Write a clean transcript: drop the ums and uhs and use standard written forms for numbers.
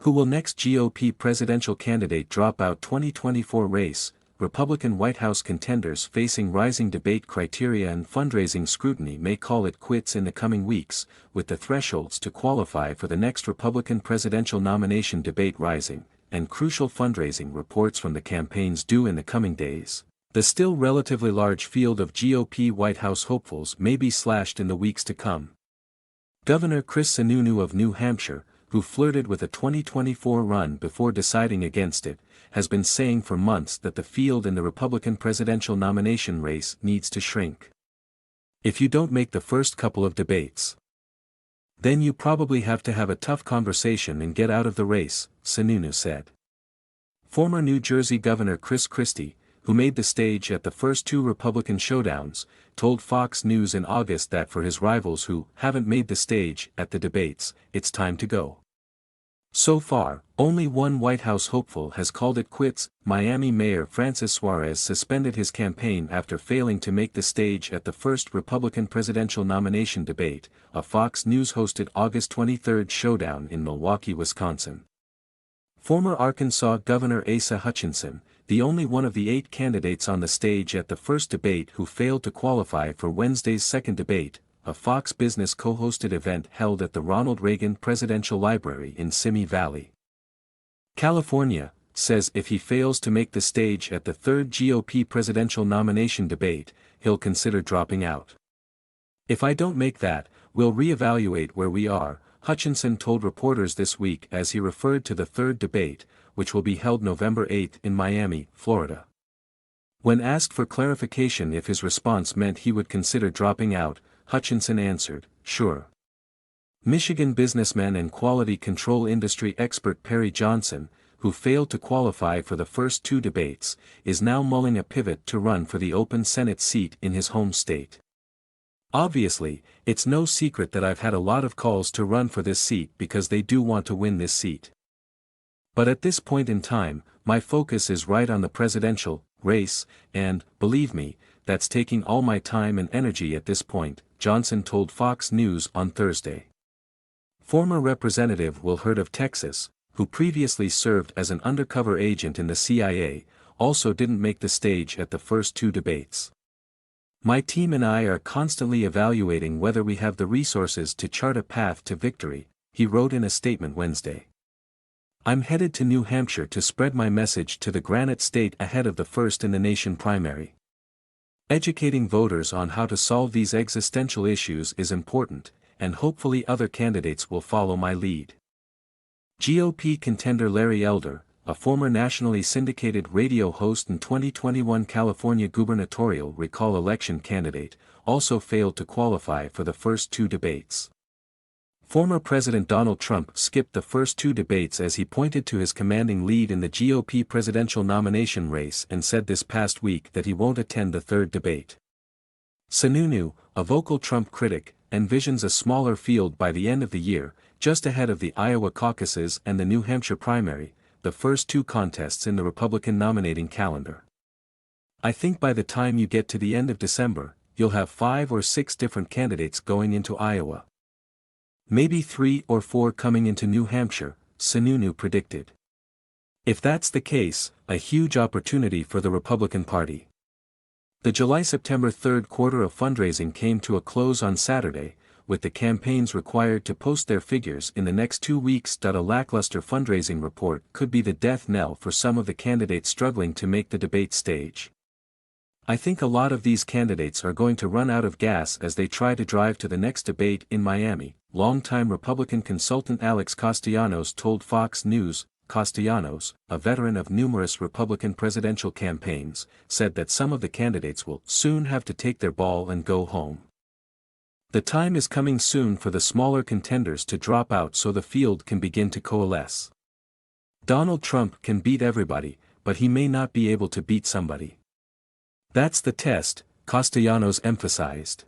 Who will next? GOP presidential candidate drop out 2024 race? Republican White House contenders facing rising debate criteria and fundraising scrutiny may call it quits in the coming weeks, with the thresholds to qualify for the next Republican presidential nomination debate rising, and crucial fundraising reports from the campaigns due in the coming days. The still relatively large field of GOP White House hopefuls may be slashed in the weeks to come. Governor Chris Sununu of New Hampshire, who flirted with a 2024 run before deciding against it, has been saying for months that the field in the Republican presidential nomination race needs to shrink. If you don't make the first couple of debates, then you probably have to have a tough conversation and get out of the race, Sununu said. Former New Jersey Governor Chris Christie, who made the stage at the first two Republican showdowns, told Fox News in August that for his rivals who haven't made the stage at the debates, it's time to go. So far, only one White House hopeful has called it quits. Miami Mayor Francis Suarez suspended his campaign after failing to make the stage at the first Republican presidential nomination debate, a Fox News-hosted August 23 showdown in Milwaukee, Wisconsin. Former Arkansas Governor Asa Hutchinson, the only one of the 8 candidates on the stage at the first debate who failed to qualify for Wednesday's second debate, a Fox Business co-hosted event held at the Ronald Reagan Presidential Library in Simi Valley, California, says if he fails to make the stage at the third GOP presidential nomination debate, he'll consider dropping out. "If I don't make that, we'll reevaluate where we are," Hutchinson told reporters this week as he referred to the third debate, which will be held November 8 in Miami, Florida. When asked for clarification if his response meant he would consider dropping out, Hutchinson answered, "Sure." Michigan businessman and quality control industry expert Perry Johnson, who failed to qualify for the first 2 debates, is now mulling a pivot to run for the open Senate seat in his home state. "Obviously, it's no secret that I've had a lot of calls to run for this seat because they do want to win this seat. But at this point in time, my focus is right on the presidential race, and, believe me, that's taking all my time and energy at this point," Johnson told Fox News on Thursday. Former Representative Will Hurd of Texas, who previously served as an undercover agent in the CIA, also didn't make the stage at the first 2 debates. "My team and I are constantly evaluating whether we have the resources to chart a path to victory," he wrote in a statement Wednesday. "I'm headed to New Hampshire to spread my message to the Granite State ahead of the first-in-the-nation primary. Educating voters on how to solve these existential issues is important, and hopefully other candidates will follow my lead." GOP contender Larry Elder, a former nationally syndicated radio host and 2021 California gubernatorial recall election candidate, also failed to qualify for the first 2 debates. Former President Donald Trump skipped the first 2 debates as he pointed to his commanding lead in the GOP presidential nomination race and said this past week that he won't attend the third debate. Sununu, a vocal Trump critic, envisions a smaller field by the end of the year, just ahead of the Iowa caucuses and the New Hampshire primary, the first 2 contests in the Republican nominating calendar. "I think by the time you get to the end of December, you'll have 5 or 6 different candidates going into Iowa. Maybe 3 or 4 coming into New Hampshire," Sununu predicted. "If that's the case, a huge opportunity for the Republican Party." The July-September third quarter of fundraising came to a close on Saturday, with the campaigns required to post their figures in the next 2 weeks. A lackluster fundraising report could be the death knell for some of the candidates struggling to make the debate stage. "I think a lot of these candidates are going to run out of gas as they try to drive to the next debate in Miami," longtime Republican consultant Alex Castellanos told Fox News. Castellanos, a veteran of numerous Republican presidential campaigns, said that some of the candidates will soon have to take their ball and go home. "The time is coming soon for the smaller contenders to drop out so the field can begin to coalesce. Donald Trump can beat everybody, but he may not be able to beat somebody. That's the test," Castellanos emphasized.